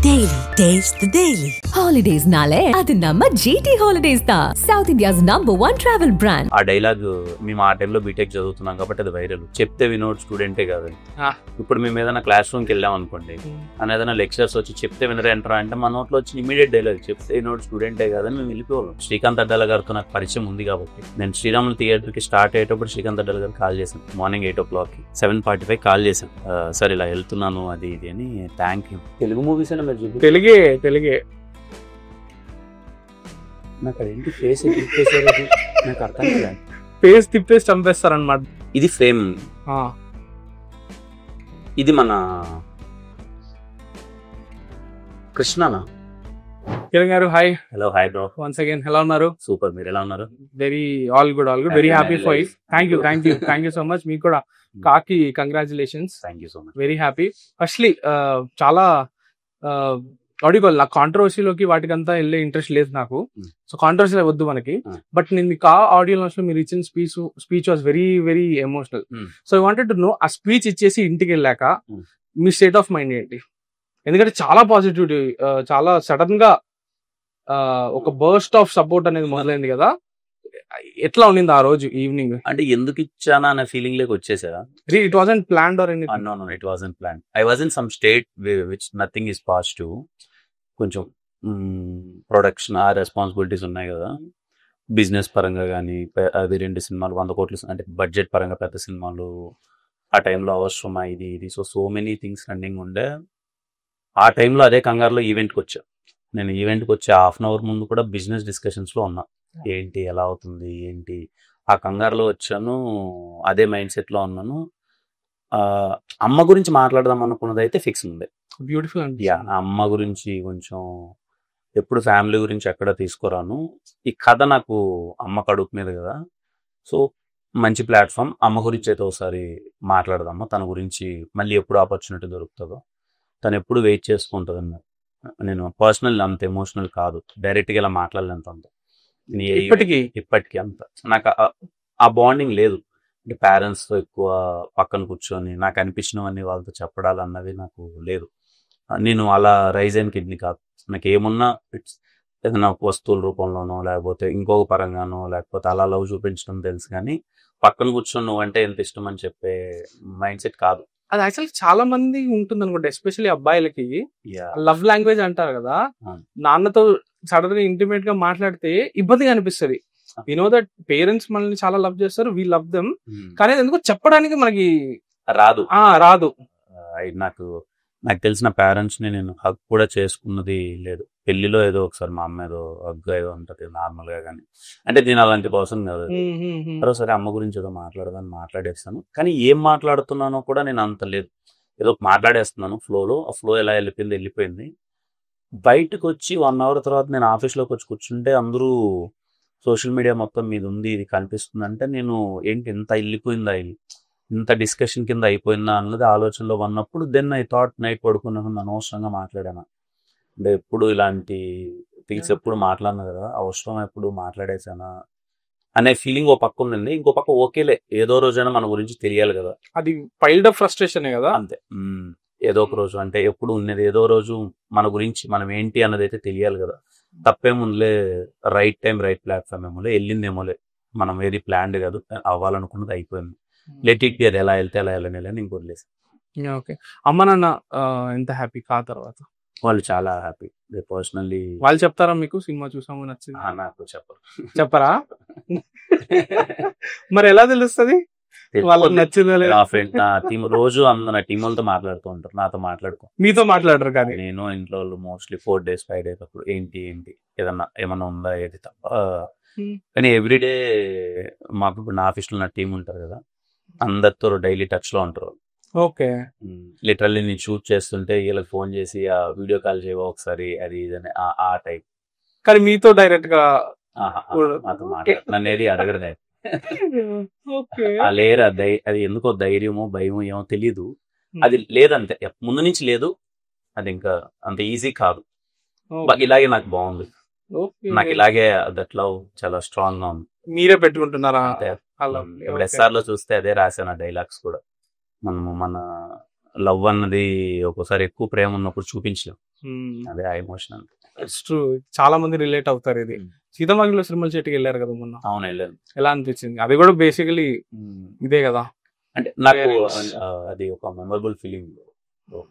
Daily. Taste the Daily. Holidays nale adu namma GT Holidays da South India's #1 travel brand. ఆ dialogue మేము ఆ టైంలో BTech చదువుతున్నాం కాబట్టి అది వైరల్. చెప్తే వినోడ్ స్టూడెంటే కాదు. ఇప్పుడు మేము ఏదైనా క్లాస్ రూమ్కి వెళ్ళాం అనుకోండి, అని ఏదైనా లెక్చర్స్ వచ్చి చెప్తే వినరే ఎంటరా అంటే మన నోట్లో వచ్చి ఇమీడియట్ డైలాగ్ చెప్తే వినోడ్ స్టూడెంటే కాదని మేము వెళ్ళిపోవాలి. శ్రీకాంత్ అడ్డాల గారితో నాకు పరిచయం ఉంది కాబట్టి నేను శ్రీరాములు థియేటర్కి స్టార్ట్ అయ్యేటప్పుడు శ్రీకాంత్ అడ్డాల గారు కాల్ చేశాను. మార్నింగ్ 8 o'clock 7:45 కాల్ చేశాను. సార్ ఇలా వెళ్తున్నాను అది ఇది అని. Thank you. తెలుగు మూవీస్ అయినా మీరు చూపి తెలుగే నాకు అదేంటి ఫేస్ తిప్పేసారు, నాకు అర్థం కాదు. ఫేస్ తిప్పేసి చంపేస్తారనమాట. ఇది ఫ్రేమ్, ఇది మన కృష్ణనా. కిరణ్ గారు hi. Hello. Hi bro. Once again ఎలా ఉన్నారు? సూపర్. మీరు ఎలా ఉన్నారు? Very all good very happy for you. Thank you so much. మీకు కూడా కాకి congratulations. Thank you so much. Very happy. Firstly చాలా ఆడియోల్ నాకు కాంట్రవర్సీలోకి వాటికంతా వెళ్ళే ఇంట్రెస్ట్ లేదు నాకు. సో కాంట్రవర్సీ వద్దు మనకి. బట్ నేను మీకు ఆడియో లాంచ్ లో మీరు ఇచ్చిన speech was very very emotional. So I wanted to know, ఆ స్పీచ్ ఇచ్చేసి ఇంటికి వెళ్ళాక మీ స్టేట్ ఆఫ్ మైండ్ ఏంటి? ఎందుకంటే చాలా పాజిటివిటీ, చాలా సడన్ గా ఒక బర్స్ట్ ఆఫ్ సపోర్ట్ అనేది మొదలైంది కదా. ఎట్లా ఉండింది ఆ రోజు ఈవినింగ్? అంటే ఎందుకు ఇచ్చానా అనే ఫీలింగ్ లేక వచ్చేసా. It wasn't planned or anything? No, it wasn't planned. I was in some state which nothing is positive. కొంచెం ప్రొడక్షన్ ఆ రెస్పాన్సిబిలిటీస్ ఉన్నాయి కదా, బిజినెస్ పరంగా కానీ. అవి 2 సినిమాలు 100 కోట్లు అంటే బడ్జెట్ పరంగా పెద్ద సినిమాలు ఆ టైంలో అవసరమా, ఇది సో మెనీ థింగ్స్ రన్నింగ్ ఉండే. ఆ టైంలో అదే కంగారులో ఈవెంట్కి వచ్చా. నేను ఈవెంట్కి వచ్చే హాఫ్ అన్ అవర్ ముందు కూడా బిజినెస్ డిస్కషన్స్లో ఉన్నా. ఏంటి ఎలా అవుతుంది ఏంటి, ఆ కంగారులో వచ్చాను. అదే మైండ్ సెట్లో ఉన్నాను. అమ్మ గురించి మాట్లాడదాం అనుకున్నది అయితే ఫిక్స్ ఉంది. బ్యూటిఫుల్. అమ్మ గురించి కొంచెం ఎప్పుడు ఫ్యామిలీ గురించి ఎక్కడ తీసుకురాను. ఈ కథ నాకు అమ్మ కడుపు మీద కదా. సో మంచి ప్లాట్ఫామ్. అమ్మ గురించి అయితే ఒకసారి మాట్లాడదాము. తన గురించి మళ్ళీ ఎప్పుడు ఆపర్చునిటీ దొరుకుతుందో, తను ఎప్పుడు వెయిట్ చేసుకుంటుంది అన్నారు. నేను పర్సనల్ అంత ఎమోషనల్ కాదు, డైరెక్ట్గా ఇలా మాట్లాడలేంత అంత ఇప్పటికీ అంత నాకు ఆ బాండింగ్ లేదు. అంటే పేరెంట్స్తో ఎక్కువ పక్కన కూర్చొని నాకు అనిపించినవన్నీ వాళ్ళతో చెప్పడాలన్నది నాకు లేదు. నేను అలా రైజ్ అయిన కిడ్నీ కాదు. నాకు ఏమున్నా ఏదైనా వస్తువుల రూపంలోనో లేకపోతే ఇంకొక పరంగానో లేకపోతే అలా లవ్ చూపించడం తెలుసు, కానీ పక్కన కూర్చొని నువ్వంటే ఎంత ఇష్టం అని చెప్పే మైండ్ సెట్ కాదు. అది యాక్చువల్ చాలా మంది ఉంటుంది అనుకుంటా, ఎస్పెషల్లీ అబ్బాయిలకి. లవ్ లాంగ్వేజ్ అంటారు కదా, నాన్నతో సడన్ గా ఇంటిమేట్ గా మాట్లాడితే ఇబ్బందిగా అనిపిస్తుంది. యు నో దట్ పేరెంట్స్ మనల్ని చాలా లవ్ చేస్తారు, వీ లవ్ దెమ్, కానీ ఎందుకో చెప్పడానికి మనకి రాదు. నాకు తెలిసిన పేరెంట్స్ ని నేను హగ్ కూడా చేసుకున్నది లేదు. పెళ్లిలో ఏదో ఒకసారి మా అమ్మ ఏదో హగ్ ఏదో ఉంటుంది నార్మల్ గా, కానీ అంటే నేను అలాంటి పర్సన్ కాదు. సరే అమ్మ గురించి ఏదో మాట్లాడదాన్ని మాట్లాడేస్తాను, కానీ ఏం మాట్లాడుతున్నానో కూడా నేను అంత లేదు. ఏదో మాట్లాడేస్తున్నాను ఫ్లోలో. ఆ ఫ్లో ఎలా వెళ్ళిపోయింది. బయటకు వచ్చి 1 hour తర్వాత నేను ఆఫీస్లోకి వచ్చి కూర్చుంటే అందరూ సోషల్ మీడియా మొత్తం మీద ఉంది, ఇది కనిపిస్తుంది. అంటే నేను ఏంటి ఇంత వెళ్ళిపోయిందా, ఇంత డిస్కషన్ కింద అయిపోయిందా అన్నది ఆలోచనలో ఉన్నప్పుడు దెన్ ఐ థాట్ నైట్ పడుకున్నాను అనవసరంగా మాట్లాడాను. అంటే ఎప్పుడు ఇలాంటి థింగ్స్ ఎప్పుడు మాట్లాడినా కదా, అవసరం ఎప్పుడు మాట్లాడేసానా అనే ఫీలింగ్ ఓ పక్క ఉండింది. ఇంకో పక్క ఓకేలే, ఏదో రోజైనా మన గురించి తెలియాలి కదా. అది పైల్డ్ అప్ ఫ్రస్ట్రేషన్ కదా. అంతే, ఏదో ఒక రోజు అంటే ఎప్పుడు ఉన్నది, ఏదో రోజు మన గురించి మనం ఏంటి అన్నది అయితే తెలియాలి కదా. తప్పేముందులే, రైట్ టైం రైట్ ప్లాట్ఫామ్ ఏమోలే, వెళ్ళిందేమోలే, మనం ఏది ప్లాన్డ్ కాదు, అవ్వాలనుకున్నది అయిపోయింది. లెట్ ఇట్ బి, అది ఎలా వెళ్తే అలా వెళ్ళని ఇంక వదిలేసి. ఓకే. అమ్మ నాన్న ఎంత హ్యాపీ కా తర్వాత? వాళ్ళు చాలా హ్యాపీ. పర్సనల్లీ వాళ్ళు చెప్తారా మీకు సినిమా చూసాము నచ్చింది? నాకు చెప్పరా? మరి ఎలా తెలుస్తుంది వాళ్ళకి నచ్చిందా లేదా? నా టీం రోజు నా టీం వాళ్ళతో మాట్లాడుతూ ఉంటారు, నాతో మీతో మాట్లాడరు. కానీ నేను ఇంట్లో మోస్ట్లీ 4 days 5 days అప్పుడు ఏంటి ఏమన్నా ఉందా ఏది తప్ప. కానీ ఎవ్రీడే మాకు ఇప్పుడు నా ఆఫీస్లో నా టీం ఉంటారు కదా, అందరితో డైలీ టచ్ లో ఉంటారు. ఓకే. లిటరల్లీ నేను షూట్ చేస్తుంటే వీళ్ళకి ఫోన్ చేసి ఆ వీడియో కాల్ చేయవా ఒకసారి, అది ఇదని ఆ టైప్. కానీ మీతో డైరెక్ట్ గా మాతో నన్ను ఏది అడగడదే. లేరు అది ఎందుకో ధైర్యమో భయమో ఏమో తెలీదు, అది లేదంతే, ముందు నుంచి లేదు. అది ఇంకా అంత ఈజీ కాదు. ఇలాగే నాకు బాగుంది, నాకు ఇలాగే దట్ లవ్ చాలా స్ట్రాంగ్ గా ఉంది. మీరే పెట్టుకుంటున్నారా? ఇప్పుడు SR లో చూస్తే అదే రాశాను డైలాగ్స్ కూడా. మనము మన లవ్ అన్నది ఒక్కోసారి ఎక్కువ ప్రేమ ఉన్నప్పుడు చూపించలేం, అదే ఆ ఎమోషన్ అంటే. ఇట్స్ ట్రూ, చాలా మంది రిలేట్ అవుతారు ఇది. సీతమ్మలో సినిమా చెట్టుకి వెళ్ళారు కదా మొన్న, అవును వెళ్ళాను. ఎలా అనిపించింది? అది కూడా బేసికలీ ఇదే కదా. అంటే నాకు అది ఒక మెమరబుల్ ఫీలింగ్.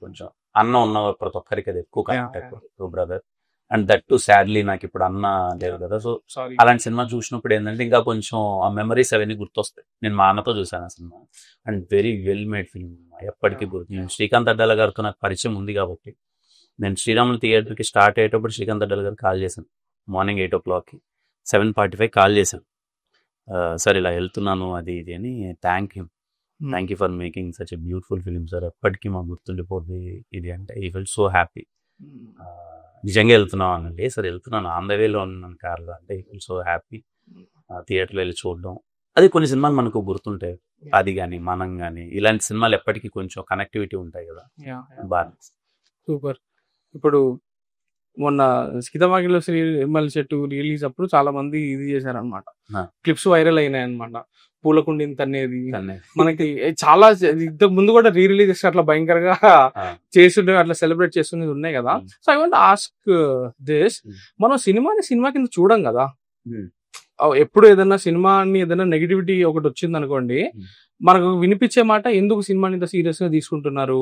కొంచెం అన్న ఉన్న ప్రతి ఒక్కరికి అది ఎక్కువ కనెక్ట్ అయిపోతుంది brother. And that to sadly నాకు ఇప్పుడు అన్న లేదు కదా. సో అలాంటి సినిమా చూసినప్పుడు ఏంటంటే ఇంకా కొంచెం ఆ మెమరీస్ అవన్నీ గుర్తొస్తాయి. నేను మా అన్నతో చూసాను ఆ cinema and very well made film, ఎప్పటికీ గుర్తు. నేను శ్రీకాంత్ అడ్డాల గారితో నాకు పరిచయం ఉంది కాబట్టి నేను శ్రీరాములు థియేటర్కి స్టార్ట్ అయ్యేటప్పుడు శ్రీకాంత్ అడ్డాల గారు కాల్ చేశాను. మార్నింగ్ 8 o'clockకి 7:45 కాల్ చేశాను. సార్ ఇలా వెళ్తున్నాను అది ఇది అని. Thank you for making such a beautiful film sir, ఎప్పటికీ మాకు గుర్తుండిపోద్ది ఇది అంటే. ఈ ఫెల్ట్ సో హ్యాపీ. నిజంగా వెళ్తున్నావు అనండి. సార్ వెళ్తున్నాను, ఆన్ ద వేలో ఉన్నాను కార్లో అంటే. ఈ ఫెల్ట్ సో హ్యాపీ. థియేటర్లో వెళ్ళి చూడడం అది. కొన్ని సినిమాలు మనకు గుర్తుంటాయి, అది కానీ మనం కానీ. ఇలాంటి సినిమాలు ఎప్పటికీ కొంచెం కనెక్టివిటీ ఉంటాయి కదా. బాగా సూపర్. ఇప్పుడు మొన్న సీతమ్మలో శ్రీమల్ చెట్టు రిలీజ్ అప్పుడు చాలా మంది ఇది చేశారనమాట, క్లిప్స్ వైరల్ అయినాయి అనమాట. పూలకుండిని తన్నేది మనకి చాలా ఇంతకు ముందు కూడా రీ రిలీజ్ అట్లా భయంకరంగా చేస్తుండే, అట్లా సెలబ్రేట్ చేస్తున్నది ఉన్నాయి కదా. So I want ask this, మనం సినిమా కింద చూడం కదా. ఎప్పుడు ఏదైనా సినిమాని ఏదైనా నెగిటివిటీ ఒకటి వచ్చింది అనుకోండి, మనకు వినిపించే మాట ఎందుకు సినిమాని ఇంత సీరియస్ గా తీసుకుంటున్నారు,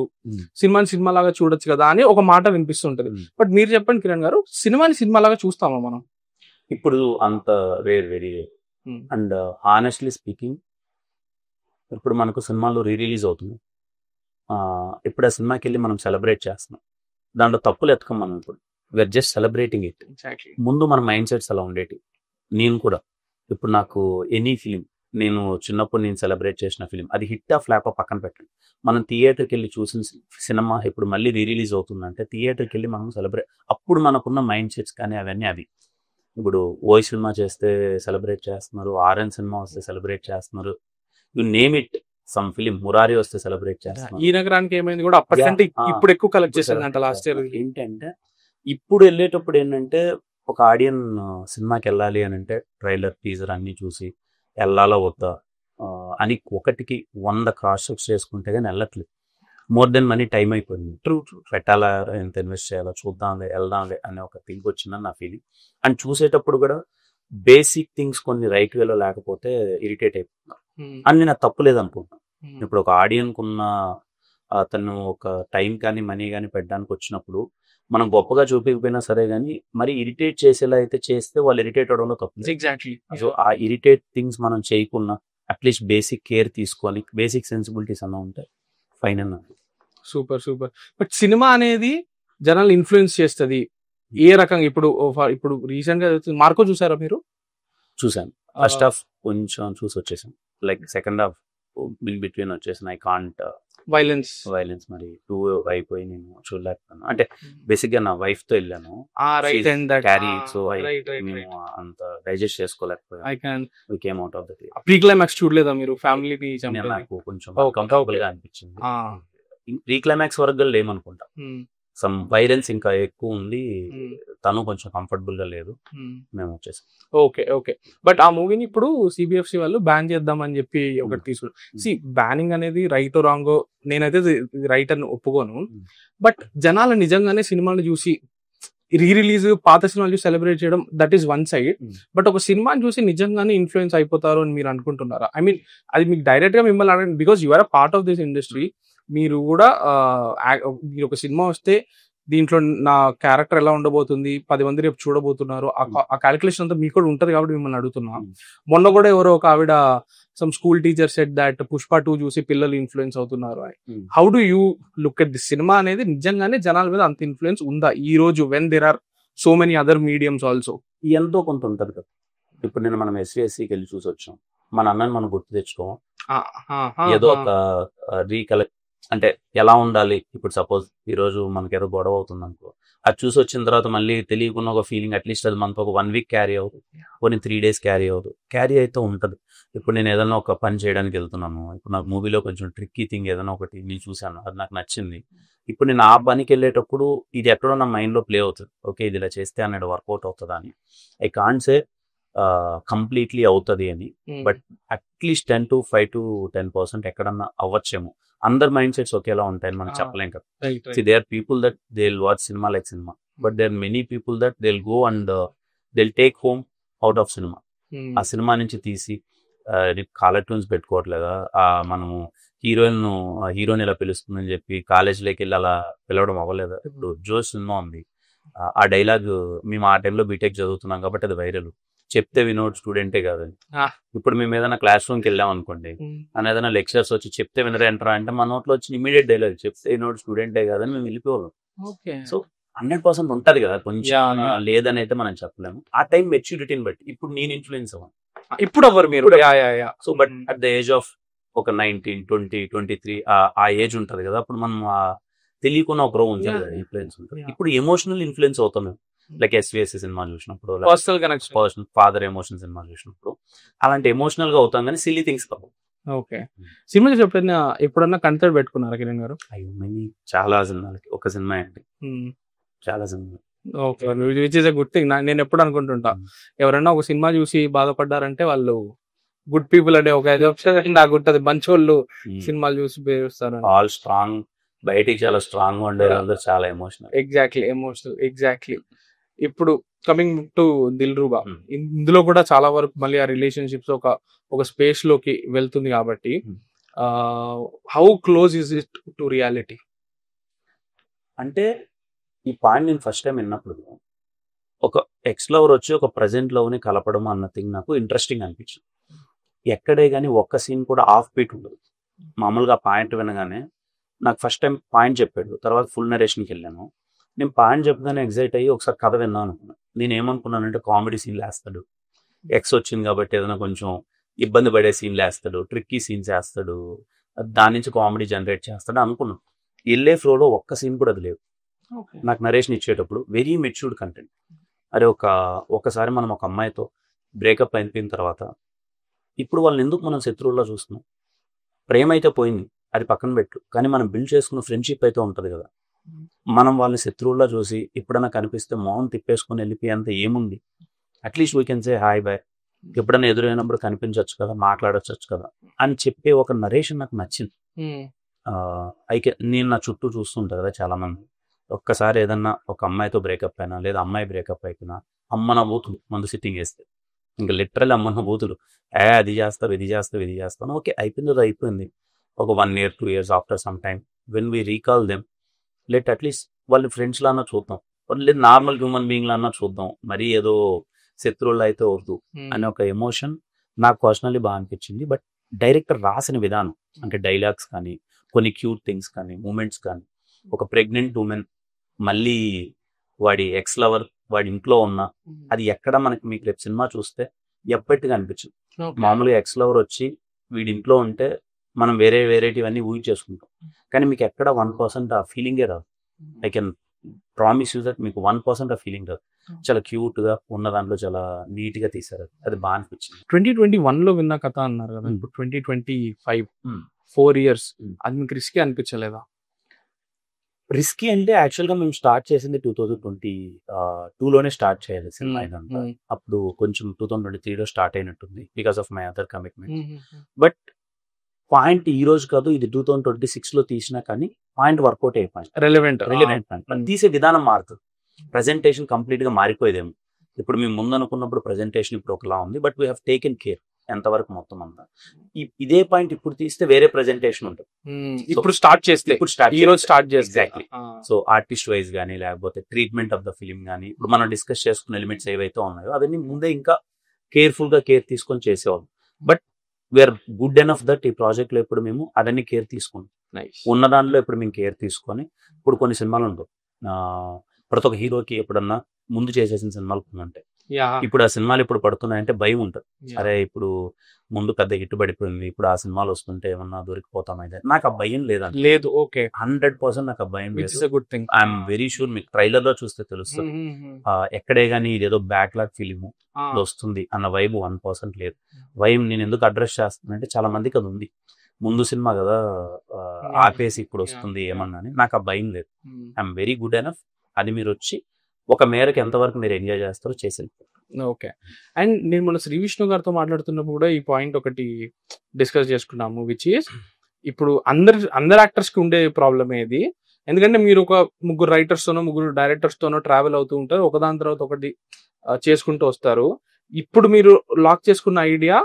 సినిమాని సినిమా లాగా చూడొచ్చు కదా అని ఒక మాట వినిపిస్తుంటది. బట్ మీరు చెప్పండి కిరణ్ గారు, సినిమాని సినిమా లాగా చూస్తామా మనం? ఇప్పుడు అంత very rare. And honestly speaking, ఇప్పుడు మనకు సినిమాలు రీ రిలీజ్ అవుతుంది, ఇప్పుడు ఆ సినిమాకి వెళ్ళి మనం సెలబ్రేట్ చేస్తున్నాం. దాంట్లో తప్పులు ఎత్తకం మనం. ఇప్పుడు వీఆర్ జస్ట్ సెలబ్రేటింగ్ ఇట్. ముందు మన మైండ్ సెట్స్ అలా ఉండేటి. నేను కూడా ఇప్పుడు నాకు ఎనీ ఫిలిం, నేను చిన్నప్పుడు నేను సెలబ్రేట్ చేసిన ఫిలిం అది హిట్ ఆ ఫ్లాప్ పక్కన పెట్టండి, మనం థియేటర్కి వెళ్ళి చూసిన సినిమా ఇప్పుడు మళ్ళీ రీ రిలీజ్ అవుతుందంటే థియేటర్కి వెళ్ళి మనం సెలబ్రేట్. అప్పుడు మనకున్న మైండ్ సెట్స్ కానీ అవన్నీ అవి. ఇప్పుడు ఓయ్ సినిమా చేస్తే సెలబ్రేట్ చేస్తున్నారు, ఆర్ఎన్ సినిమా వస్తే సెలబ్రేట్ చేస్తున్నారు, you name it, some film Murari వస్తే సెలబ్రేట్ చేస్తున్నారు. ఈ నగరానికి ఏమైంది కూడా అప్పటికంటే ఇప్పుడు ఎక్కువ కలెక్ట్ చేసింది అంట లాస్ట్ ఇయర్. ఏంటంటే ఇప్పుడు వెళ్ళేటప్పుడు ఏంటంటే ఒక ఆడియన్ సినిమాకి వెళ్ళాలి అని అంటే ట్రైలర్ టీజర్ అన్ని చూసి వెళ్ళాలా వద్దా అని ఒకటికి 100 క్రాస్ చెక్స్ చేసుకుంటే కానీ వెళ్ళట్లేదు. మోర్ దెన్ మనీ టైం అయిపోయింది. ట్రూ పెట్టాలా, ఎంత ఇన్వెస్ట్ చేయాలా, చూద్దాంలే వెళ్దాంలే అనే ఒక థింక్ వచ్చిందని నా ఫీలింగ్. అండ్ చూసేటప్పుడు కూడా బేసిక్ థింగ్స్ కొన్ని రైట్ వేలో లేకపోతే ఇరిటేట్ అయిపోతున్నారు అని నేను తప్పు లేదనుకుంటున్నాను. ఇప్పుడు ఒక ఆడియన్కి ఉన్న అతను ఒక టైం కానీ మనీ కానీ పెట్టడానికి వచ్చినప్పుడు మనం గొప్పగా చూపించకపోయినా సరే కానీ మరి ఇరిటేట్ చేసేలా అయితే చేస్తే వాళ్ళు ఇరిటేట్ అవడంలో తప్పు. ఎగ్జాక్ట్లీ. సో ఆ ఇరిటేట్ థింగ్స్ మనం చేయకుండా అట్లీస్ట్ బేసిక్ కేర్ తీసుకోవాలి, బేసిక్ సెన్సిబిలిటీస్ అన్న ఉంటాయి ఫైన్ అన్న. సూపర్. బట్ సినిమా అనేది జనాలు ఇన్ఫ్లుయెన్స్ చేస్తుంది ఏ రకంగా? ఇప్పుడు రీసెంట్ గా మార్కో చూసారా మీరు? చూసాను. ఫస్ట్ హాఫ్ కొంచెం చూసి వచ్చేసాను, like second half in between వచ్చేసాను. ఐ కాంట్ వైలెన్స్ మరి 2 అయిపోయి నేను చూడలేకపోయాను. అంటే బేసిక్ గా నా వైఫ్ తో వెళ్ళాను క్యారీ, సో మేము అంత డైజెస్ట్ చేసుకోలేకపోయాను. We came out of the pre climax చూడలేదా మీరు? ఫ్యామిలీ నాకు కొంచెం కంఫర్టబుల్ గా అనిపించింది. ప్రీ క్లైమాక్స్ వరకు లేమనుకుంటా, సమ్ వైలెన్స్ ఇంకా ఎక్కువ ఉంది, తను కొంచెం కంఫర్టబుల్ గా లేదు, మేము వచ్చేసాం. ఓకే. బట్ ఆ మూవీని ఇప్పుడు సిబిఎఫ్సి వాళ్ళు బ్యాన్ చేద్దామని చెప్పి ఒకటి తీసుకున్నారు. బ్యానింగ్ అనేది రైట్ రాంగో, నేనైతే రైట్ అని ఒప్పుకోను. బట్ జనాలు నిజంగానే సినిమాలు చూసి రీ రిలీజ్ పాత సినిమాలు చూసి సెలబ్రేట్ చేయడం, that is one side. But ఒక సినిమాని చూసి నిజంగానే ఇన్ఫ్లుయెన్స్ అయిపోతారు అని మీరు అనుకుంటున్నారా? ఐ మీన్ అది మీకు డైరెక్ట్ గా మిమ్మల్ని అడగండి, because you are a part of this industry. మీరు కూడా మీరు ఒక సినిమా వస్తే దీంట్లో నా క్యారెక్టర్ ఎలా ఉండబోతుంది, 10 మంది రేపు చూడబోతున్నారు, ఆ క్యాలిక్యులేషన్ అంతా మీకు కూడా ఉంటది కాబట్టి మిమ్మల్ని అడుగుతున్నా. మొన్న కూడా ఎవరో ఒక ఆవిడ some school teacher said that Pushpa 2 చూసి పిల్లలు ఇన్ఫ్లుయెన్స్ అవుతున్నారు. How do you look at this? సినిమా అనేది నిజంగానే జనాల మీద అంత ఇన్ఫ్లుయెన్స్ ఉందా ఈ రోజు, when there are so many other mediums also? ఎంతో కొంత ఉంటది కదా. ఇప్పుడు నేను మనం ఎస్విఎస్సికి వెళ్ళి చూసి వచ్చాం, మన అన్నని మనం గుర్తు తెచ్చుకోం, ఏదో ఒక రీకలెక్ట్ అంటే ఎలా ఉండాలి. ఇప్పుడు సపోజ్ ఈ రోజు మనకి ఏదో గొడవ అవుతుంది అనుకో, అది చూసి వచ్చిన తర్వాత మళ్ళీ తెలియకుండా ఒక ఫీలింగ్ అట్లీస్ట్ అది మనతో ఒక 1 week క్యారీ అవుతుంది, కొన్ని 3 days క్యారీ అవుతుంది, క్యారీ అయితే ఉంటుంది. ఇప్పుడు నేను ఏదైనా ఒక పని చేయడానికి వెళ్తున్నాను, ఇప్పుడు నాకు మూవీలో కొంచెం ట్రిక్కీ థింగ్ ఏదైనా ఒకటి నేను చూసాను, అది నాకు నచ్చింది. ఇప్పుడు నేను ఆ పనికి వెళ్ళేటప్పుడు ఇది ఎక్కడో నా మైండ్లో ప్లే అవుతుంది, ఓకే ఇది ఇలా చేస్తే అన్నది వర్కౌట్ అవుతుందా అని. ఐ కాంట్ సే కంప్లీట్లీ అవుతుంది అని, బట్ అట్లీస్ట్ 5 to 10% ఎక్కడన్నా అవ్వచ్చేమో. అందరు మైండ్ సెట్స్ ఒకేలా ఉంటాయని మనం చెప్పలేం కదా. They are people that they will watch cinema like cinema, but they are many people that they will go and they will take home out of cinema. ఆ cinema నుంచి తీసి కాలర్ ట్యూన్స్ పెట్టుకోవట్లేదా, మనము హీరోని ఇలా పిలుస్తుందని చెప్పి కాలేజీలోకి వెళ్ళి అలా పిలవడం అవ్వలేదా. ఇప్పుడు జోష్ సినిమా ఉంది, ఆ డైలాగ్ మేము ఆ టైంలో బీటెక్ చదువుతున్నాం కాబట్టి అది వైరల్. చెప్తే వినోడ్ స్టూడెంటే కాదని. ఇప్పుడు మేము ఏదైనా క్లాస్ రూమ్కి వెళ్ళాం అనుకోండి, అని ఏదైనా లెక్చర్స్ వచ్చి చెప్తే వినరే అంటారా అంటే మన నోట్లో వచ్చి ఇమీడియట్ డైలాగ్ చెప్తే వినోడ్ స్టూడెంటే కాదని మేము వెళ్ళిపోవాలి. సో 100% ఉంటది కదా కొంచెం, లేదని అయితే మనం చెప్పలేము. ఆ టైం మెచ్యూరిటీని బట్టి. ఇప్పుడు నేను ఇన్ఫ్లుయెన్స్ అవ్వను, ఇప్పుడు ఎవరు మీరు. So but at the age of ఒక 19, 20, 23 ఆ ఏజ్ ఉంటది కదా, అప్పుడు మనం తెలియకుండా ఒక రోజు ఉంటుంది కదా ఇన్ఫ్లుయెన్స్ ఉంటుంది. ఇప్పుడు ఎమోషనల్ ఇన్ఫ్లుయెన్స్ అవుతాం మేము, లైక్ ఎస్విఎస్ సినిమా చూసినప్పుడు, personal connection, personal father emotion cinema చూసినప్పుడు అలాంటి ఎమోషనల్ గా అవుతాం, కానీ సిల్లీ థింగ్స్ కావు. ఓకే, సినిమా ఎప్పుడన్నా కన్సర్ట్ పెట్టుకున్నారా కిరణ్ గారు? చాలా సినిమాలకి. ఒక సినిమా అండి, చాలా cinema. Okay, which is a good thing. నేను ఎప్పుడు అనుకుంటుంటా, ఎవరైనా ఒక సినిమా చూసి బాధపడ్డారంటే వాళ్ళు గుడ్ పీపుల్ అంటే ఒక నాకు ఉంటుంది, మంచోళ్ళు సినిమాలు చూసి పేరుస్తారు. ఆల్ స్ట్రాంగ్, బయటికి చాలా స్ట్రాంగ్ గా ఉండే వాళ్ళు చాలా ఎమోషనల్. ఎగ్జాక్ట్లీ. ఇప్పుడు కమింగ్ టు దిల్రుబా, ఇందులో కూడా చాలా వరకు మళ్ళీ ఆ రిలేషన్షిప్స్ ఒక స్పేస్ లోకి వెళ్తుంది కాబట్టి, how close is it to reality? అంటే ఈ పాయింట్ నేను ఫస్ట్ టైం విన్నప్పుడు, ఒక ఎక్స్ లవర్ వచ్చి ఒక ప్రజెంట్ లవ్ ని కలపడం అన్న థింగ్ నాకు ఇంట్రెస్టింగ్ అనిపించింది. ఎక్కడే కానీ ఒక్క సీన్ కూడా ఆఫ్ బీట్ ఉండదు. మామూలుగా పాయింట్ వినగానే నాకు ఫస్ట్ టైం పాయింట్ చెప్పాడు, తర్వాత ఫుల్ నరేషన్కి వెళ్ళాను. నేను పాయింట్ చెప్పగానే ఎగ్జైట్ అయ్యి ఒకసారి కథ విన్నాను అనుకున్నాను. నేను ఏమనుకున్నానంటే కామెడీ సీన్లు వేస్తాడు, ఎక్స్ వచ్చింది కాబట్టి ఏదైనా కొంచెం ఇబ్బంది పడే సీన్లు వేస్తాడు, ట్రిక్కీ సీన్స్ వేస్తాడు, దాని నుంచి కామెడీ జనరేట్ చేస్తాడు అనుకున్నాను. వెళ్ళే ఫ్లోలో ఒక్క సీన్ కూడా అది లేదు. నాకు నరేషన్ ఇచ్చేటప్పుడు వెరీ మెచ్యూర్డ్ కంటెంట్. అరే ఒకసారి మనం ఒక అమ్మాయితో బ్రేకప్ అయిపోయిన తర్వాత ఇప్పుడు వాళ్ళని ఎందుకు మనం శత్రువుల్లో చూస్తున్నాం? ప్రేమ అయితే పోయింది, అది పక్కన పెట్టు, కానీ మనం బిల్డ్ చేసుకున్న ఫ్రెండ్షిప్ అయితే ఉంటుంది కదా. మనం వాళ్ళని శత్రువుల్లో చూసి ఎప్పుడైనా కనిపిస్తే మౌన్ తిప్పేసుకొని వెళ్ళిపోయేంత ఏముంది? At least we can say hi bye, ఎప్పుడైనా ఎదురైనప్పుడు కనిపించవచ్చు కదా, మాట్లాడచ్చు కదా అని చెప్పే ఒక నరేషన్ నాకు నచ్చింది. నేను నా చుట్టూ చూస్తుంటా కదా చాలా మంది, ఒక్కసారి ఏదన్నా ఒక అమ్మాయితో బ్రేకప్ అయినా లేదా అమ్మాయి బ్రేకప్ అయిపోయినా అమ్మ నా బూతులు మందు సిట్టింగ్ వేస్తే, ఇంకా లిటరల్ అమ్మ నా బూతులు, అది చేస్తావు ఇది చేస్తాను. ఓకే, అయిపోయింది. ఒక 1 year 2 years after some time when we recall them, let at least వాళ్ళు ఫ్రెండ్స్ లాన్నా చూద్దాం, లేదు నార్మల్ హ్యూమన్ బీయింగ్ లాన్నా చూద్దాం, మరీ ఏదో శత్రువులు అయితే వద్దు అనే ఒక ఎమోషన్ నాకు పర్సనల్లీ బాగా అనిపించింది. బట్ డైరెక్టర్ రాసిన విధానం, అంటే డైలాగ్స్ కానీ కొన్ని క్యూట్ థింగ్స్ కానీ మూమెంట్స్ కానీ, ఒక ప్రెగ్నెంట్ ఉమెన్ మళ్ళీ వాడి ఎక్స్ లవర్ వాడి ఇంట్లో ఉన్నా, అది ఎక్కడ మీకు రేపు సినిమా చూస్తే ఎప్పటిగా అనిపించింది. మామూలుగా ఎక్స్ లవర్ వచ్చి వీడి ఇంట్లో ఉంటే మనం వేరేటివన్నీ ఊహించేసుకుంటాం, కానీ మీకు ఎక్కడ 1% ఆ ఫీలింగే రాదు. I can promise you that మీకు 1% ఆ ఫీలింగ్ రాదు. చాలా క్యూట్ గా ఉన్న దాంట్లో చాలా నీట్ గా తీసారు, అది బాగా అనిపించింది. 2021 విన్న కథ అన్నారు కదా, ఇప్పుడు 2025 4 years, అది మీకు రిస్కీ అనిపించలేదా? రిస్కీ అంటే యాక్చువల్గా మేము స్టార్ట్ చేసింది 2022లోనే స్టార్ట్ చేయాలి సినిమా ఇదంతా. అప్పుడు కొంచెం 2023లో స్టార్ట్ అయినట్టుంది because of my other commitment. But point ఈ రోజు కాదు, ఇది 2026లో తీసినా కానీ పాయింట్ వర్కౌట్ అయిపోయింది. Relevant point. తీసే విధానం మారుతుంది, ప్రజెంటేషన్ కంప్లీట్ గా మారిపోయేదేమో. ఇప్పుడు మేము ముందు అనుకున్నప్పుడు ప్రజెంటేషన్ ఇప్పుడు ఒకలా ఉంది, but we have taken care ఎంతవరకు మొత్తం అంతా. ఇదే పాయింట్ ఇప్పుడు తీస్తే వేరే ప్రెజెంటేషన్ ఉంటుంది. ఇప్పుడు స్టార్ట్ చేస్తే ఈ రోజు స్టార్ట్ చేస్తే ఎగ్జాక్ట్లీ. సో ఆర్టిస్ట్ వైజ్ కానీ లేకపోతే ట్రీట్మెంట్ ఆఫ్ ద ఫిలిం కానీ, ఇప్పుడు మనం డిస్కస్ చేసుకున్న ఎలిమెంట్స్ ఏవైతే ఉన్నాయో అవన్నీ ముందే ఇంకా కేర్ఫుల్ గా కేర్ తీసుకొని చేసేవాళ్ళం. But we are good enough that ఈ ప్రాజెక్ట్ లో ఇప్పుడు మేము అవన్నీ కేర్ తీసుకుంటాం. ఉన్న దాంట్లో ఇప్పుడు మేము కేర్ తీసుకొని, ఇప్పుడు కొన్ని సినిమాలు ఉంటాయి ప్రతి ఒక్క హీరోకి ఎప్పుడన్నా ముందు చేసేసిన సినిమాలు కొన్ని ఉంటాయి. ఇప్పుడు ఆ సినిమాలు ఇప్పుడు పడుతున్నాయంటే భయం ఉంటుంది. అరే ఇప్పుడు ముందు పెద్ద హిట్ పడిపోయింది, ఇప్పుడు ఆ సినిమాలు వస్తుంటే ఏమన్నా దొరికిపోతామైతే. నాకు ఆ భయం లేదు. ఓకే, 100% నాకు ఆ భయం లేదు. Good thing. I'm very sure మీకు ట్రైలర్ లో చూస్తే తెలుస్తుంది. ఎక్కడే కానీ ఇదేదో బ్యాక్లాగ్ ఫిలిం వస్తుంది అన్న వైబ్ 1% లేదు. భయం నేను ఎందుకు అడ్రస్ చేస్తున్నానంటే చాలా మందికి అది ఉంది, ముందు సినిమా కదా ఆపేసి ఇప్పుడు వస్తుంది ఏమన్నా అని. నాకు ఆ భయం లేదు. I'm very good enough. అది మీరు వచ్చి ఒక మేరకు ఎంతవరకు మీరు ఎంజాయ్ చేస్తారో చేసింది. ఓకే. అండ్ నేను మన శ్రీ విష్ణు గారితో మాట్లాడుతున్నప్పుడు కూడా ఈ పాయింట్ ఒకటి డిస్కస్ చేసుకున్నాము, విచ్ ఈస్ ఇప్పుడు అందరు యాక్టర్స్ కి ఉండే ప్రాబ్లం ఏది, ఎందుకంటే మీరు ఒక ముగ్గురు రైటర్స్ తోనో ముగ్గురు డైరెక్టర్స్ తోనో ట్రావెల్ అవుతూ ఉంటారు, ఒకదాని తర్వాత ఒకటి చేసుకుంటూ వస్తారు. ఇప్పుడు మీరు లాక్ చేసుకున్న ఐడియా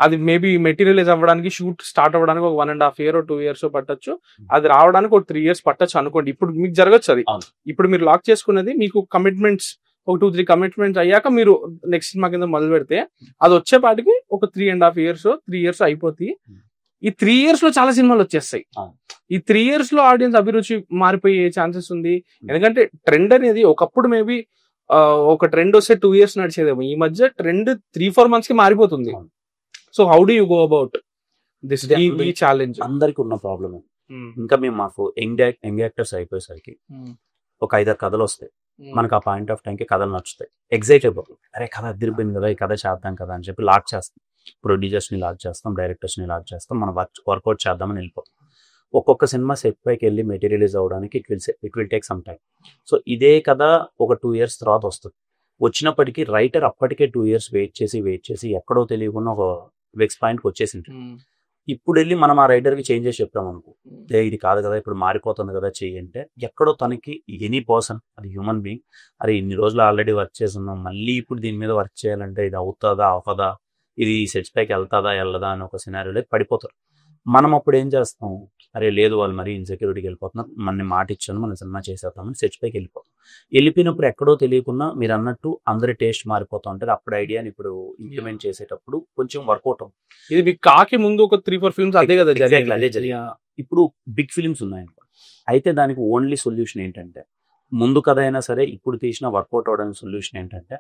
అది మేబీ మెటీరియలైజ్ అవ్వడానికి, షూట్ స్టార్ట్ అవ్వడానికి ఒక 1.5 year 2 years పట్టొచ్చు, అది రావడానికి ఒక 3 years పట్టొచ్చు అనుకోండి. ఇప్పుడు మీకు జరగచ్చు అది. ఇప్పుడు మీరు లాక్ చేసుకున్నది మీకు కమిట్మెంట్స్ ఒక 2-3 కమిట్మెంట్స్ అయ్యాక మీరు నెక్స్ట్ సినిమా కింద మొదలు పెడితే అది వచ్చేపాటికి ఒక 3.5 years 3 years అయిపోతాయి. ఈ 3 years లో చాలా సినిమాలు వచ్చేస్తాయి. ఈ 3 years లో ఆడియన్స్ అభిరుచి మారిపోయే ఛాన్సెస్ ఉంది. ఎందుకంటే ట్రెండ్ అనేది ఒకప్పుడు మేబీ ఒక ట్రెండ్ వస్తే 2 years నడిచేదేమో, ఈ మధ్య ట్రెండ్ 3-4 months కి మారిపోతుంది. So how do you go about this ఈ ఛాలెంజ్? అందరికి ఉన్న ప్రాబ్లమ్. ఇంకా మేము మాకు యంగ్ యాక్టర్స్ అయిపోయేసరికి ఒక 5-6 కథలు వస్తాయి. మనకు ఆ పాయింట్ ఆఫ్ టైంకి కథలు నచ్చుతాయి, ఎగ్జైట్ అయిపోతాం. అరే కథ అదిరిపోయింది కదా, ఈ కథ చేద్దాం కదా అని చెప్పి లాక్ చేస్తాం. ప్రొడ్యూసర్స్ని లాక్ చేస్తాం, డైరెక్టర్స్ని లాక్ చేస్తాం, మనం వర్కౌట్ చేద్దామని వెళ్ళిపోతాం. ఒక్కొక్క సినిమా సెట్ పైకి వెళ్ళి మెటీరియలైజ్ అవ్వడానికి it will take some time. So ఇదే కథ ఒక 2 years తర్వాత వస్తుంది. వచ్చినప్పటికీ రైటర్ అప్పటికే 2 years వెయిట్ చేసి ఎక్కడో తెలియకుండా ఒక వెక్స్ పాయింట్కి వచ్చేసింది. ఇప్పుడు వెళ్ళి మనం ఆ రైటర్కి చేంజ్ చేసి చెప్పాం అనుకో, ఇది కాదు కదా ఇప్పుడు మారిపోతుంది కదా చెయ్యి అంటే, ఎక్కడో తనకి ఎనీ పర్సన్, అది హ్యూమన్ బీయింగ్, అరే ఇన్ని రోజులు ఆల్రెడీ వర్క్ చేస్తున్నాం, మళ్ళీ ఇప్పుడు దీని మీద వర్క్ చేయాలంటే ఇది అవుతుందా అవ్వదా, ఇది సెట్స్ పైకి వెళ్తాదా వెళ్ళదా అని ఒక సినారియోలో పడిపోతారు. మనం అప్పుడు ఏం చేస్తాం, అరే లేదు వాళ్ళు మరీ ఇన్సెక్యూరిటీకి వెళ్ళిపోతున్నారు, మన మాట ఇచ్చాను మనం సినిమా చేసేద్దామని సెట్స్ పైకి వెళ్ళిపోతాం. వెళ్ళిపోయినప్పుడు ఎక్కడో తెలియకుండా మీరు అన్నట్టు అందరి టేస్ట్ మారిపోతూ ఉంటుంది. అప్పుడు ఐడియాని ఇప్పుడు ఇంప్లిమెంట్ చేసేటప్పుడు కొంచెం వర్కౌట్ అవుతుంది. ఇది మీకు కాకి ముందు ఒక 3-4 films అదే కదా అదే జరిగింది. ఇప్పుడు బిగ్ ఫిలిమ్స్ ఉన్నాయనుకో, అయితే దానికి ఓన్లీ సొల్యూషన్ ఏంటంటే, ముందు కథ అయినా సరే ఇప్పుడు తీసిన వర్కౌట్ అవడానికి సొల్యూషన్ ఏంటంటే,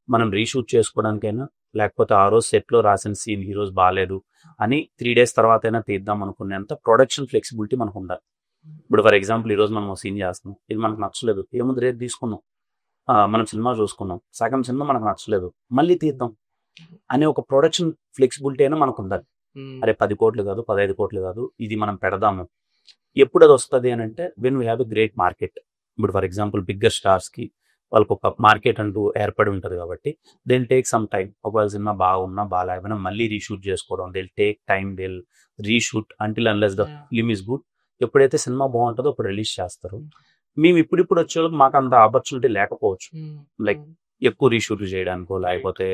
మనం రీషూట్ చేసుకోవడానికైనా, లేకపోతే ఆ రోజు సెట్లో రాసిన సీన్ ఈ రోజు బాగాలేదు అని 3 days తర్వాత అయినా తీద్దాం అనుకునేంత ప్రొడక్షన్ ఫ్లెక్సిబిలిటీ మనకు ఉండాలి. ఇప్పుడు ఫర్ ఎగ్జాంపుల్ ఈ రోజు మనం సీన్ చేస్తున్నాం, ఇది మనకు నచ్చలేదు, ఏముంది రేపు తీసుకున్నాం, మనం సినిమా చూసుకున్నాం, సగం సినిమా మనకు నచ్చలేదు, మళ్ళీ తీద్దాం అనే ఒక ప్రొడక్షన్ ఫ్లెక్సిబిలిటీ అయినా మనకు ఉండాలి. అరే 10 కోట్లు కాదు 15 కోట్లు కాదు, ఇది మనం పెడదాము. ఎప్పుడు అది వస్తుంది అని అంటే, when we have a great market. ఇప్పుడు ఫర్ ఎగ్జాంపుల్ బిగ్గర్ స్టార్స్కి వాళ్ళకు ఒక మార్కెట్ అంటూ ఏర్పడి ఉంటుంది కాబట్టి దిల్ టేక్ సమ్ టైం. ఒకవేళ సినిమా బాగున్నా బాగాలేకపోయినా మళ్ళీ రీషూట్ చేసుకోవడం, Dil take time, Dil reshoot until unless the film is good. ఎప్పుడైతే సినిమా బాగుంటుందో అప్పుడు రిలీజ్ చేస్తారు. మేము ఇప్పుడు వచ్చేలోపు మాకు అంత ఆపర్చునిటీ లేకపోవచ్చు, లైక్ ఎక్కువ రీషూట్ చేయడానికో లేకపోతే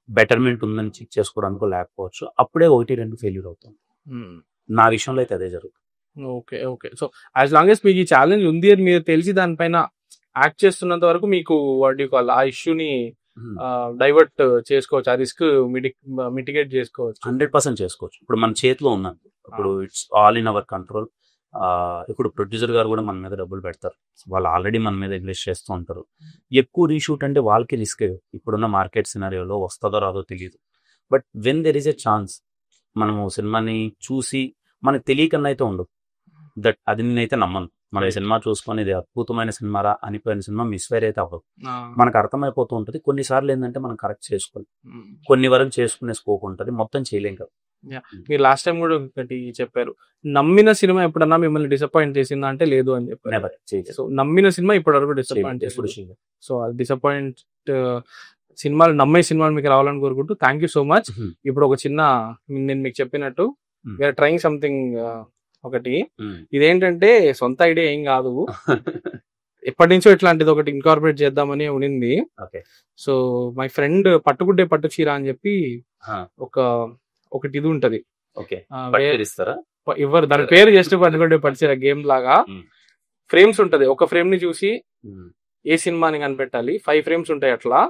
బెటర్మెంట్ ఉందని చెక్ చేసుకోవడానికో లేకపోవచ్చు. అప్పుడే 1-2 ఫెయిల్యూర్ అవుతాం. నా విషయంలో అయితే అదే జరుగుతుంది. Okay. So as long as మీకు ఈ ఛాలెంజ్ ఉంది అని మీరు తెలిసి దానిపైన యాక్ట్ చేస్తున్నంత వరకు మీకు ఆ ఇష్యూని డైవర్ట్ చేసుకోవచ్చు, ఆ రిస్క్ మిటిగేట్ చేసుకోవచ్చు, 100% చేసుకోవచ్చు. ఇప్పుడు మన చేతిలో ఉన్నాను, ఇప్పుడు it's all in our control. ఇప్పుడు ప్రొడ్యూసర్ గారు కూడా మన మీద డబ్బులు పెడతారు, వాళ్ళు ఆల్రెడీ మన మీద ఇన్వెస్ట్ చేస్తూ ఉంటారు. ఎక్కువ రీషూట్ అంటే వాళ్ళకి రిస్క్. ఇప్పుడున్న మార్కెట్ సినారియోలో వస్తుందో రాదో తెలియదు. But when there is a chance, మనము సినిమాని చూసి మనకు తెలియకన్నా అయితే ఉండదు. అది నేనైతే నమ్మను. మన సినిమా చూసుకొని ఇది అద్భుతమైన సినిమారా అనిపోయిన సినిమా మిస్ఫైర్ అయితే అవ్వదు. మనకు అర్థమైపోతూ ఉంటుంది. కొన్నిసార్లు ఏంటంటే మనం కరెక్ట్ చేసుకోవాలి, కొన్ని వరకు చేసుకునే స్కోప్ ఉంటుంది, మొత్తం చేయలేం కదా. మీరు లాస్ట్ టైం కూడా ఒకటి చెప్పారు, నమ్మిన సినిమా ఎప్పుడన్నా మిమ్మల్ని డిసప్పాయింట్ చేసిందా అంటే లేదు అని చెప్పారు. సో నమ్మిన సినిమా ఇప్పటి వరకు డిసప్పాయింట్ చేస్తుంది. సో అది డిసప్పాయింట్ సినిమాలు, నమ్మే సినిమాలు మీకు రావాలని కోరుకుంటూ థ్యాంక్ యూ సో మచ్. ఇప్పుడు ఒక చిన్న, నేను మీకు చెప్పినట్టు వీఆర్ ట్రైయింగ్ సంథింగ్ ఒకటి. ఇదేంటంటే సొంత ఐడియా ఏం కాదు, ఎప్పటి నుంచో ఇట్లాంటిది ఒకటి ఇన్కార్పొరేట్ చేద్దామని ఉనింది. సో మై ఫ్రెండ్ పట్టుగుడ్డే పట్టు చీర అని చెప్పి ఒకటి ఇది ఉంటది, ఎవరు దాని పేరు జస్ట్ పట్టుగుడ్డే పట్టు చీర గేమ్ లాగా. ఫ్రేమ్స్ ఉంటది, ఒక ఫ్రేమ్ ని చూసి ఏ సినిమాని కనిపెట్టాలి, 5 frames ఉంటాయి అట్లా.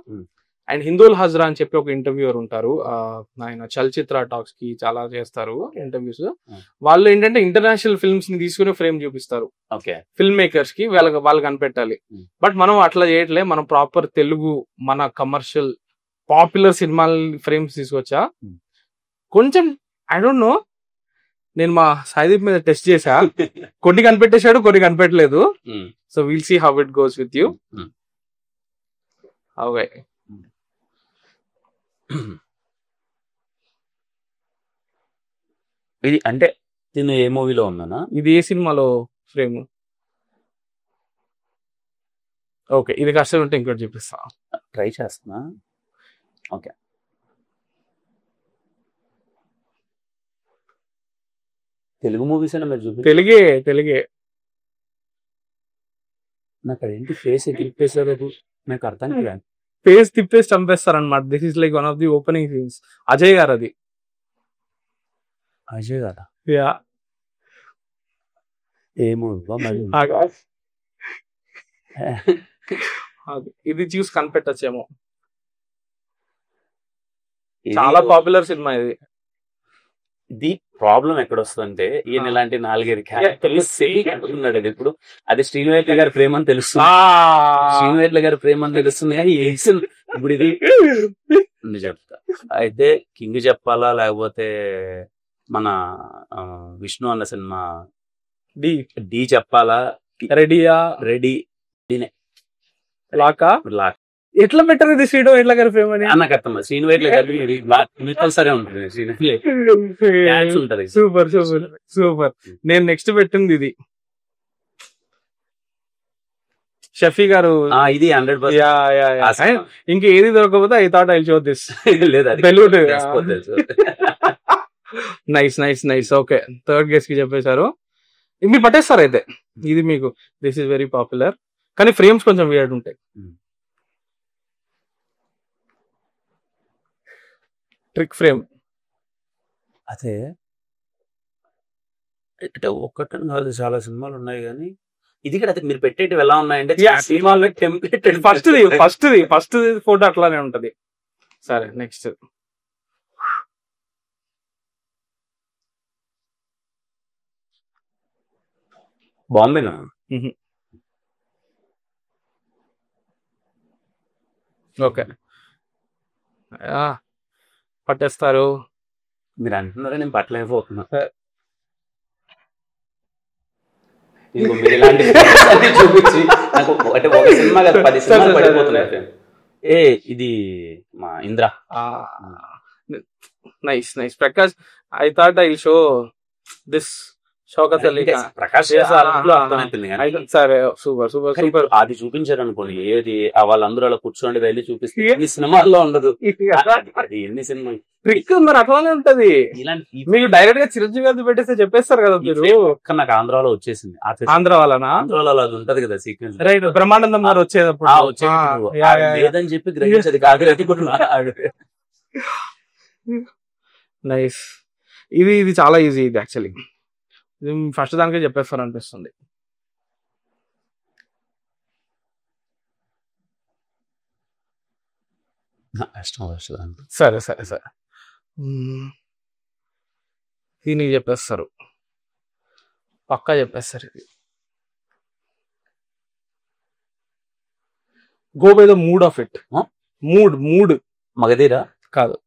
అండ్ హిందూల్ హజ్రా అని చెప్పి ఒక ఇంటర్వ్యూర్ ఉంటారు, ఆయన చలచిత్ర టాక్స్ కి చాలా చేస్తారు ఇంటర్వ్యూస్. వాళ్ళు ఏంటంటే ఇంటర్నేషనల్ ఫిల్మ్స్ ని తీసుకుని ఫ్రేమ్ చూపిస్తారు ఫిల్మ్ మేకర్స్ కి, వాళ్ళు కనిపెట్టాలి. బట్ మనం అట్లా చేయట్లే, మనం ప్రాపర్ తెలుగు మన కమర్షియల్ పాపులర్ సినిమాల ఫ్రేమ్స్ తీసుకొచ్చా. కొంచెం ఐ డోంట్ నో, నేను మా సాయిదీప్ మీద టెస్ట్ చేశా, కొన్ని కనిపెట్టేశాడు కొన్ని కనిపెట్టలేదు. So will see how it goes with you. Okay, ఇది అంటే దీని ఏ మూవీలో ఉందనా, ఇది ఏ సినిమాలో ఫ్రేమ్? ఓకే, ఇది కష్టం ఉంటే ఇంకోటి చూపిస్తా, ట్రై చేస్తున్నా. ఓకే, తెలుగు మూవీస్ అయినా మీరు చూపి. తెలుగే నాకు అదేంటి ఫేస్ ఎక్కిప్పేసారు, నాకు అర్థం కాదు. ఫేస్ తిప్పేసి చంపేస్తారు అనమాట. This is like one of the opening scenes. Ajay గారు అది. అజయ్ కదా యా ఏమో ఇది చూసి కనిపెట్టచ్చేమో. చాలా పాపులర్ సినిమా ఇది. ఇది ప్రాబ్లం ఎక్కడ వస్తుందంటే ఈయన ఇలాంటి 4-5 క్యారెక్టర్లు సేన్నాడు. ఇప్పుడు అది శ్రీనివేట్ల గారి ప్రేమ అని తెలుస్తుంది, శ్రీనివేట్ల గారి ప్రేమ అని తెలుస్తుంది. కానీ ఇప్పుడు ఇది చెప్తా అయితే కింగ్ చెప్పాలా లేకపోతే మన విష్ణు అన్న సినిమా డి చెప్పాలా, రెడీ లాకా ఎట్లా పెట్టరు ఇది శ్రీనివేట్ల గారి ప్రేమ అని నాకు అర్థం. శ్రీనివేట్ల గారి సరే ఉంటుంది, సూపర్ సూపర్ సూపర్. నేను నెక్స్ట్ పెట్టింది ఇది షఫీ గారు. ఇది 100%. ఇంకా ఏది దొరకకపోతే I thought I show this. Nice nice nice. Okay, third guess కి చెప్పేశారు. మీరు పట్టేస్తారు అయితే. ఇది మీకు దిస్ ఇస్ వెరీ పాపులర్, కానీ ఫ్రేమ్స్ కొంచెం వియర్డ్ ఉంటాయి. ట్రిక్ ఫ్రేమ్ అదే అంటే ఒక్కటని కాదు, చాలా సినిమాలు ఉన్నాయి. కానీ ఇది కూడా మీరు పెట్టేటివి ఎలా ఉన్నాయంటే సినిమాలో టెంప్లెట్. ఫస్ట్ ఫోటో అట్లానే ఉంటది. సరే నెక్స్ట్ బాంబేనా? ఓకే, పట్టేస్తారు. మీరు అంటున్నారా, నేను పట్టలేకపోతున్నా. మీరు ఇలాంటి చూపించి నాకు అంటే ఒక సినిమా కదా 10 సినిమాలు పడిపోతున్నాయి. ఇది మా Indra. Nice nice Prakash. I thought I show this Shaukat Ali Khan. Prakash సరే సూపర్ సూపర్ సూపర్. అది చూపించారు అనుకోండి, ఏది వాళ్ళందరూ అలా కూర్చోండి వెళ్ళి చూపిస్తే ఈ సినిమాల్లో ఉండదు. ఎన్ని సినిమా ట్రిక్ మరి అట్లానే ఉంటది. మీకు డైరెక్ట్ గా చిరంజీవి గారి పెట్టేస్తే చెప్పేస్తారు కదా మీరు. నాకు ఆంధ్రాలో వచ్చేసింది. ఆంధ్ర వాళ్ళనా? ఆంధ్రాలో అది ఉంటది కదా సీక్వెన్స్. రైట్, బ్రహ్మానందం గారు వచ్చేటప్పుడు లేదని చెప్పి గ్రహించదు కాదు. నైస్. ఇది చాలా ఈజీ. ఇది యాక్చువల్లీ ఫస్ట్ దానికే చెప్పేస్తారు అనిపిస్తుంది. సరే సరే సరే, ఇది నీకు చెప్పేస్తారు, పక్కా చెప్పేస్తారు. ఇది go by the mood of it. Mood Magadheera కాదు.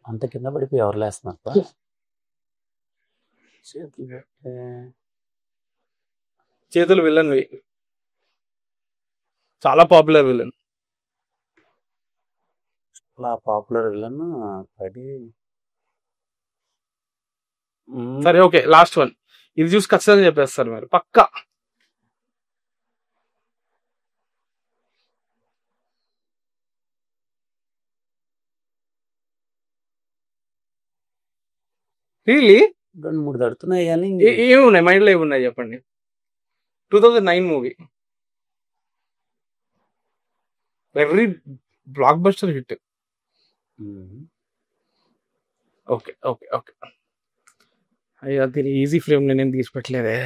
అంత కింద పడిపోయి ఎవరు లేస్తున్నారు? చేతులు విలన్వి, చాలా పాపులర్ విలన్. పాపులర్ విలన్ సరే ఓకే, లాస్ట్ వన్. ఇది చూసి ఖచ్చితంగా చెప్పేస్తారు మీరు పక్కా. రియలీ 2-3 తడుతున్నాయి. కానీ ఏమున్నాయి మైండ్ లో? ఏమున్నాయి చెప్పండి. 2009 movie, very block buster hit. Okay okay okay. అయ్యా దీని ఈజీ ఫ్రేమ్ నేనేం తీసిపెట్టలేదే.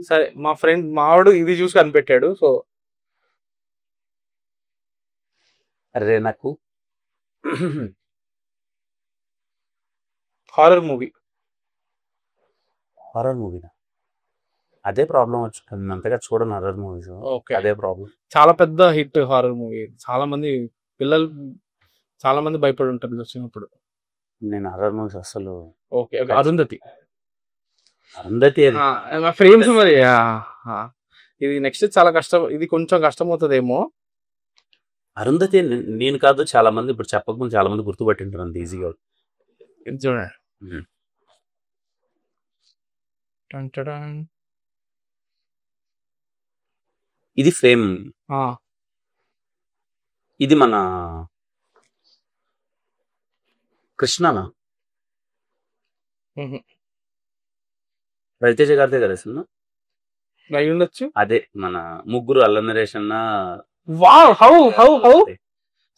సరే, మా ఫ్రెండ్ మావాడు ఇది చూసి కనిపెట్టాడు. సో అరే నాకు హారర్ మూవీనా? అదే ప్రాబ్లం వచ్చింది. అంతగా చూడను హారర్ మూవీస్. అదే ప్రాబ్లం. చాలా పెద్ద హిట్ హారర్ మూవీ. చాలా మంది పిల్లలు చాలా మంది భయపడి ఉంటారు వచ్చినప్పుడు. నేను హారర్ మూవీస్ అసలు. ఓకే, అరుంధతి ఫ్రేమ్స్ మరి. ఇది నెక్స్ట్ చాలా కష్టం. ఇది కొంచెం కష్టం అవుతుందేమో. అరుంధతి నేను కాదు, చాలా మంది ఇప్పుడు చెప్పకముందు చాలా మంది గుర్తుపట్టింటారు అంత ఈజీగా. చూడండి, ఇది ఫ్రేమ్. ఇది మన కృష్ణనా రవితేజ గారిదే కదా సినిమా అయి ఉండొచ్చు. అదే మన ముగ్గురు అల్ల నరేష్ అన్న వావ్ హౌ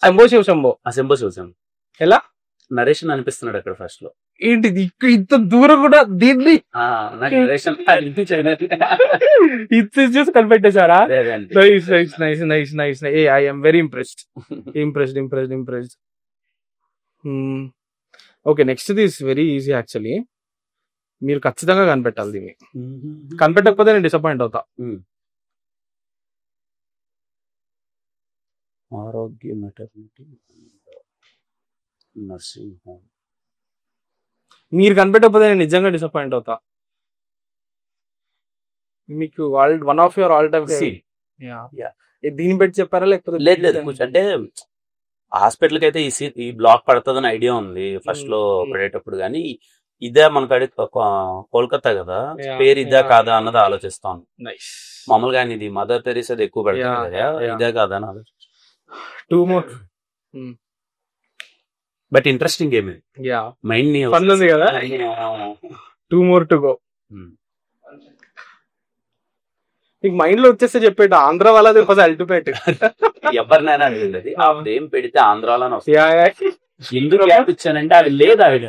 శంభో శివ శంభో. శంభో శివశంభో ఎలా నరేష్ అని అనిపిస్తున్నాడు అక్కడ ఫస్ట్ లో. ఏంటిది ఇంత దూరం కూడా దీన్ని నాకు నరేష్ ఇది చూసి కనిపెట్టేశారా? Nice nice nice nice nice. ఏ I am very impressed. Okay, next this very easy actually. మీరు ఖచ్చితంగా కనిపెట్టాలి దీన్ని. కనిపెట్టకపోతే నేను డిసప్పాయింట్ అవుతా. ఆరోగ్య మెటర్నిటీ నర్సింగ్ హోమ్. మీరు కనిపెట్టకపోతే నేను నిజంగా డిసప్పాయింట్ అవుతా. మీకు one of your all time దీన్ని పెట్టి చెప్పారా లేకపోతే? లేదు అంటే హాస్పిటల్ కి అయితే ఈ బ్లాక్ పడుతుందని ఐడియా ఉంది ఫస్ట్ లో పడేటప్పుడు, కానీ ఇదే మనకాడి కోల్కతా కదా, పేరు ఇదే కాదా అన్నది ఆలోచిస్తాను. మామూలుగా ఇది మదర్ తెరీసాది ఎక్కువ పెడతాను కదా, ఇదే కాదా అని ఆలోచిస్తాను. 2 more. బట్ ఇంట్రెస్టింగ్ గేమ్ ఇది. మైండ్ ఉంది కదా. 2 more to go. నీకు మైండ్ లో వచ్చేస్తే చెప్పేట ఆంధ్ర వాళ్ళది అల్టిమేట్. ఎవరినైనా అడిగింది ఏం పెడితే ఆంధ్రాలోనే వస్తుంది. ఎందుకు ఇచ్చానంటే అది లేదు ఆవిడ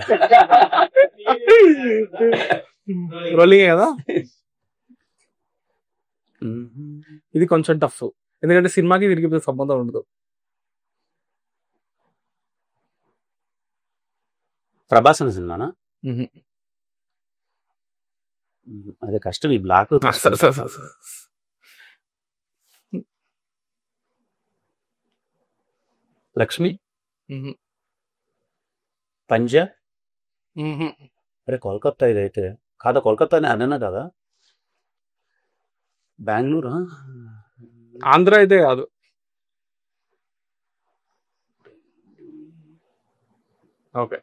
రోలింగ్ కదా. ఇది కొంచెం టఫ్, ఎందుకంటే సినిమాకి తిరిగి సంబంధం ఉండదు. ప్రభాస్ అనే సినిమానా? అదే కష్టం ఈ బ్లాక్. లక్ష్మి, పంజా, అరే కోల్కతా ఇదైతే కాదా? కోల్కతానే అన్నా కదా, బెంగళూరు, ఆంధ్ర అయితే కాదు. ఓకే,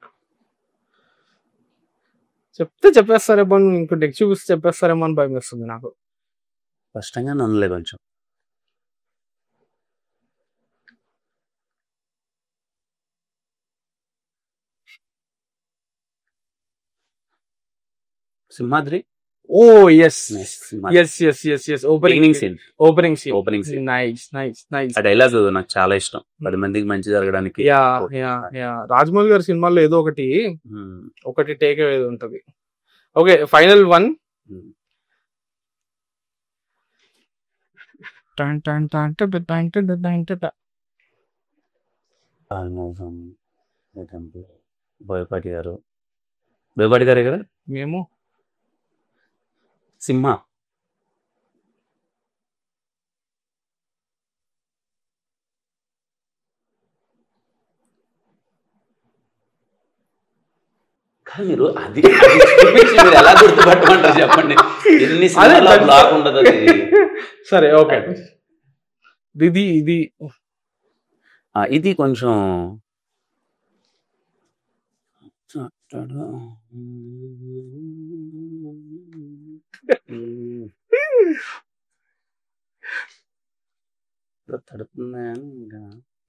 చెప్తే చెప్పేస్తారేమో, ఇంకో నెక్స్ట్ చూపిస్తే చెప్పేస్తారేమో అని భయం వేస్తుంది నాకు. స్పష్టంగా నన్నలే కొంచెం. Simhadri. Oh yes yes yes yes yes. Opening scene. Nice nice nice. ఆ డైలాగ్ నాకు చాలా ఇష్టం. 10 మందికి మంచి జరగడానికి. Yeah yeah yeah. రాజమౌళి గారి సినిమాల్లో ఏదో ఒకటి టేక్ ఏదో ఉంటది. Okay, final one. బోయపాటి గారు కదా. మేము సింహ. మీరు అది మీరు ఎలా గుర్తుపట్టమంటారు చెప్పండి. ఎన్ని సినిమాల్లో బ్లాక్ ఉండదు అది. సరే ఓకే, ఇది కొంచెం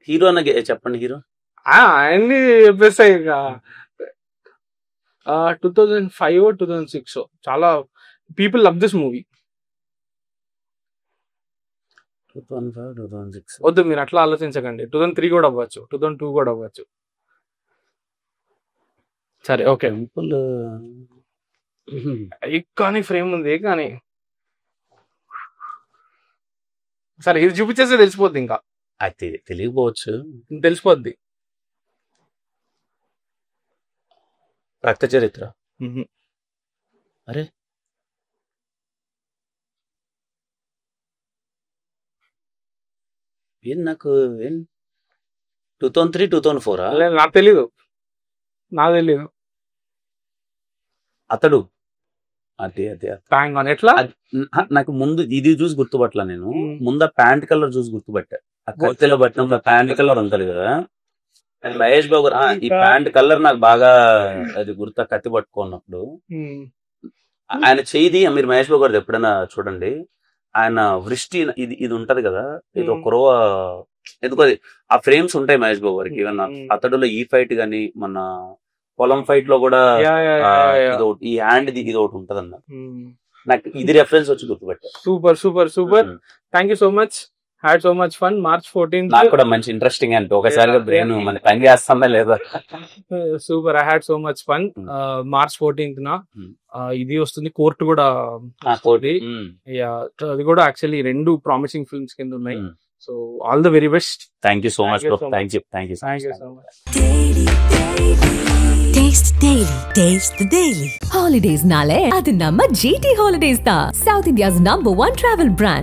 హీరో అన్న చెప్పండి. హీరో ఆయన్ని చెప్పేస్తాయి. 2005 or 2006 చాలా పీపుల్ లవ్ దిస్ మూవీ. 2005-2006 వద్దు, మీరు అట్లా ఆలోచించకండి. 2003 కూడా అవ్వచ్చు, 2002 కూడా అవ్వచ్చు. సరే ఓకే, కానీ ఫ్రేమ్ ఉంది కానీ. సరే ఇది చూపించేస్తే తెలిసిపోద్ది. ఇంకా అది తెలియకపోవచ్చు, తెలిసిపోద్ది. రక్త చరిత్ర. అరే నాకు 2003-2004 నాకు తెలీదు. అతడు అదే ఎట్లా నాకు ముందు ఇది చూసి గుర్తుపట్టలా నేను. ముందు ప్యాంట్ కలర్ చూసి గుర్తుపట్టా. కత్తిలో పట్టినప్పుడు ప్యాంట్ కలర్ ఉంటుంది కదా. మహేష్ బాబు ఈ ప్యాంట్ కలర్ నాకు బాగా అది గుర్తు. కత్తి పట్టుకున్నప్పుడు ఆయన చెయ్యి, మీరు మహేష్ బాబు గారిది ఎప్పుడైనా చూడండి, ఆయన వృష్టి ఇది ఉంటది కదా, ఇది కురవ ఎందుకో ఆ ఫ్రేమ్స్ ఉంటాయి మహేష్ బాబు గారికి. ఈవెన్ అతడులో ఈ ఫైట్ గానీ, మన పొలం ఫైట్ లో కూడా ఈ హ్యాండ్ ఇది ఒకటి ఉంటది అన్న. నాకు ఇది రెఫరెన్స్ వచ్చి గుర్తుపెట్టా. Super super super. Thank you so much. Had so much fun. March 14th నాకు కూడా మంచి ఇంట్రెస్టింగ్ అంటే ఒకసారిగా బ్రెయిన్ మన పని చేస్తుందా లేదా. Super. I had so much fun. March 14th ఇది వస్తుంది. కోర్టు కూడా అది కూడా యాక్చువల్లీ 2 ప్రామిసింగ్ ఫిల్మ్స్ కింద ఉన్నాయి. So all the very best. Thank you so much bro. Thank you so much. Taste Daily. Taste the Daily. Holidays nale adu namma GT Holidays da, South India's #1 travel brand.